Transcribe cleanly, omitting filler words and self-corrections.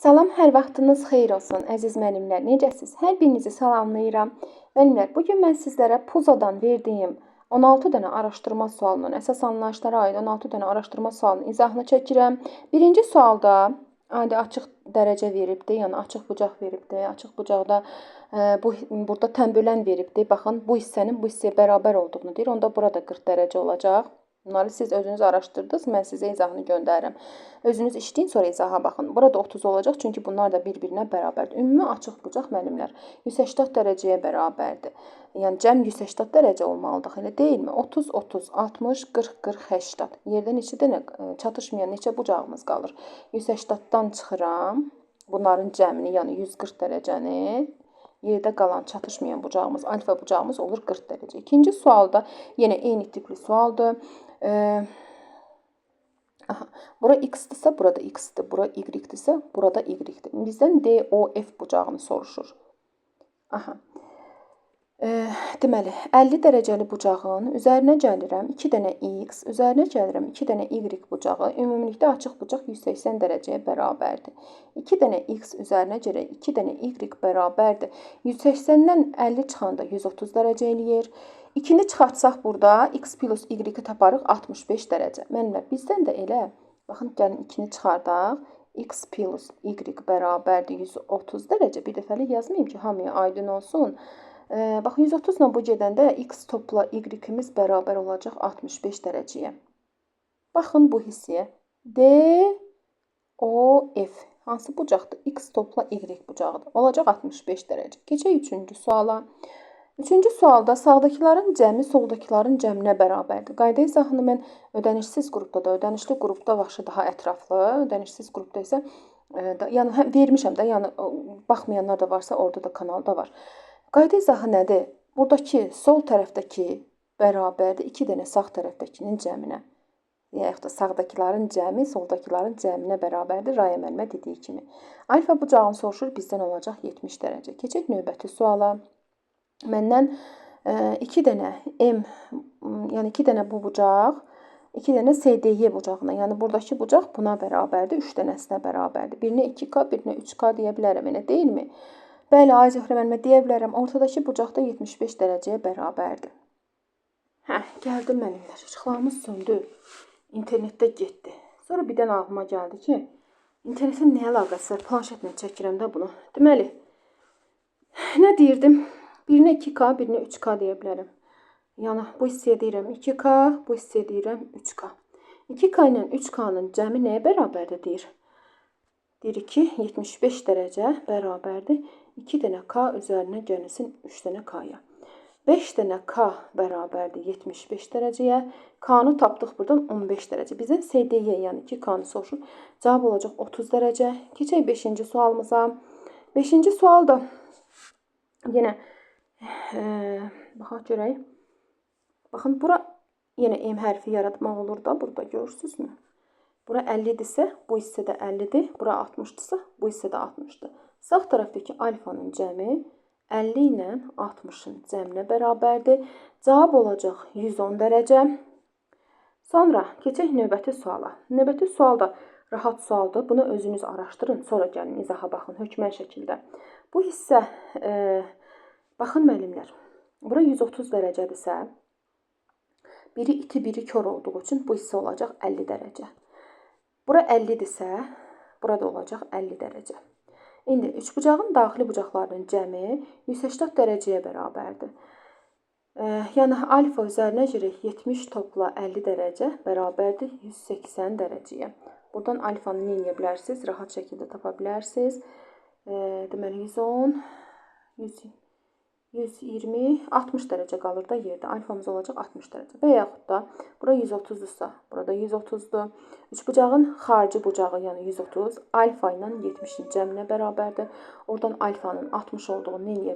Salam, hər vaxtınız xeyir olsun, əziz müəllimlər. Necəsiz? Hər birinizi salamlayıram. Müəllimlər, bugün mən sizlərə Puzadan verdiyim 16 dənə araşdırma sualının, əsas anlayışlara aid 16 dənə araşdırma sualının izahını çəkirəm. Birinci sualda adi açıq dərəcə veribdi, yəni açıq bucaq veribdi. Açıq bucaqda burada tənbölən veribdi. Baxın, bu hissənin bu hissəyə bərabər olduğunu deyir. Onda burada 40 dərəcə olacaq. Bunları siz özünüz araşdırdınız, mən sizə izahını göndərirəm. Özünüz işləyin, sonra izaha baxın. Burada 30 olacaq, çünki bunlar da bir-birinə bərabərdir. Ümumi açıq bucaq müəllimlər 180 dərəcəyə bərabərdir. Yəni cəm 180 dərəcə olmalıdır, elə deyilmi? 30, 30, 60, 40, 40, 80. Yerdə neçə dənə çatışmayan neçə bucağımız qalır? 180-dan çıxıram. Bunların cəmini, yəni 140 dərəcəni. Yerdə qalan çatışmayan bucağımız, alfa bucağımız olur 40 dərəcə. İkinci sualda yenə eyni tipli sualdır. Bura x-dirsə, burada x-dir. Bura y-dirsə, burada y-dir. Bizdən DOF bucağını soruşur. Deməli, 50 dərəcəli bucağın üzərinə gəlirəm 2 dənə x, üzərinə gəlirəm 2 dənə y bucağı. Ümumilikdə açıq bucaq 180 dərəcəyə bərabərdir. 2 dənə x üzərinə gəlirək 2 dənə y bərabərdir. 180-dən 50 çıxanda 130 dərəcə eləyir. 2-ni çıxartsaq burada x plus y-i taparıq 65 dərəcə. Mənimlə bizdən də elə, baxın, gəlin 2-ni çıxardaq. X plus y bərabərdir 130 dərəcə. Bir dəfəlik yazmayayım ki, hamıya aydın olsun. Bax, 130 ilə bu gedəndə x topla y-imiz bərabər olacaq 65 dərəcəyə. Baxın bu hissəyə. DOF. Hansı bucaqdır? X topla y bucağıdır. Olacaq 65 dərəcə. Keçək üçüncü suala. Üçüncü sualda sağdakıların cəmi soldakıların cəminə bərabərdir. Qayda izahını mən ödənişsiz qrupda da, ödənişli qrupda vaxtı daha ətraflı, ödənişsiz qrupda isə yəni vermişəm də, yəni baxmayanlar da varsa orada da kanalda var. Qayda izahı nədir? Buradakı sol tərəfdəki bərabərdir 2 dənə sağ tərəfdəkinin cəminə. Yaxud da sağdakıların cəmi soldakıların cəminə bərabərdir. Raya müəllimə dediyi kimi. Alfa bucağını soruşur, bizdən olacaq 70 dərəcə. Keçək növbəti suala. Məndən 2 dənə M, yəni 2 dənə bu bucaq, 2 dənə SDY bucağına, yəni buradakı bucaq buna bərabərdir, 3 dənəsinə bərabərdir. Birinə 2K, birinə 3K deyə bilərəm, elə deyilmi? Bəli, ay Zöhrə müəllimə deyə bilərəm, ortadakı bucaq da 75 dərəcəyə bərabərdir. Gəldi müəllimlər, işıqlarımız söndü, internetdə getdi. Sonra birdən ağlıma gəldi ki, internetin nə əlaqəsi var, planşetlə çəkirəm də bunu. Deməli, nə deyirdim? Birinə 2K, birinə 3K deyə bilərəm. Yəni, bu hissəyə deyirəm 2K, bu hissəyə deyirəm 3K. 2K ilə 3K-nın cəmi nəyə bərabərdir deyir? Deyir ki, 75 dərəcə bərabərdir. 2 dənə K üzərinə gəlsin 3 dənə K-ya. 5 dənə K bərabərdir 75 dərəcəyə. K-nı tapdıq buradan 15 dərəcə. Bizə SDY, yəni 2K-nı soruşur. Cavab olacaq 30 dərəcə. Keçək 5-ci sualımıza. 5-ci sual da yenə baxaq görək. Baxın, bura yenə M hərfi yaratmaq olur da, burada görürsünüzmü? Bura 50-dirsə, bu hissə də 50-dir. Bura 60-dırsa, bu hissə də 60-dır. Sağ tərəfdəki alfanın cəmi 50 ilə 60-ın cəminə bərabərdir. Cavab olacaq 110 dərəcə. Sonra keçək növbəti suala. Növbəti sual da rahat sualdır. Bunu özünüz araşdırın. Sonra gəlin izaha baxın hökmən şəkildə. Bu hissə, baxın müəllimlər, bura 130 dərəcədirsə, biri iti, biri kör olduğu üçün bu hissə olacaq 50 dərəcə. Bura 50-dirsə, burada olacaq 50 dərəcə. İndi üçbucağın daxili bucaqlarının cəmi 180 dərəcəyə bərabərdir. Yəni alfa üzərinə girək 70 topla 50 dərəcə bərabərdir 180 dərəcəyə. Buradan alfanı nə edə bilərsiniz? Rahat şəkildə tapa bilərsiniz. Deməli 110, 120, 60 dərəcə qalır da yerdə. Alfamız olacaq 60 dərəcə. Və yaxud da bura 130-dursa, burada 130-dur. Üçbucağın xarici bucağı, yəni 130, alfa ilə 70-in cəminə bərabərdir. Oradan alfanın 60 olduğunu nə edə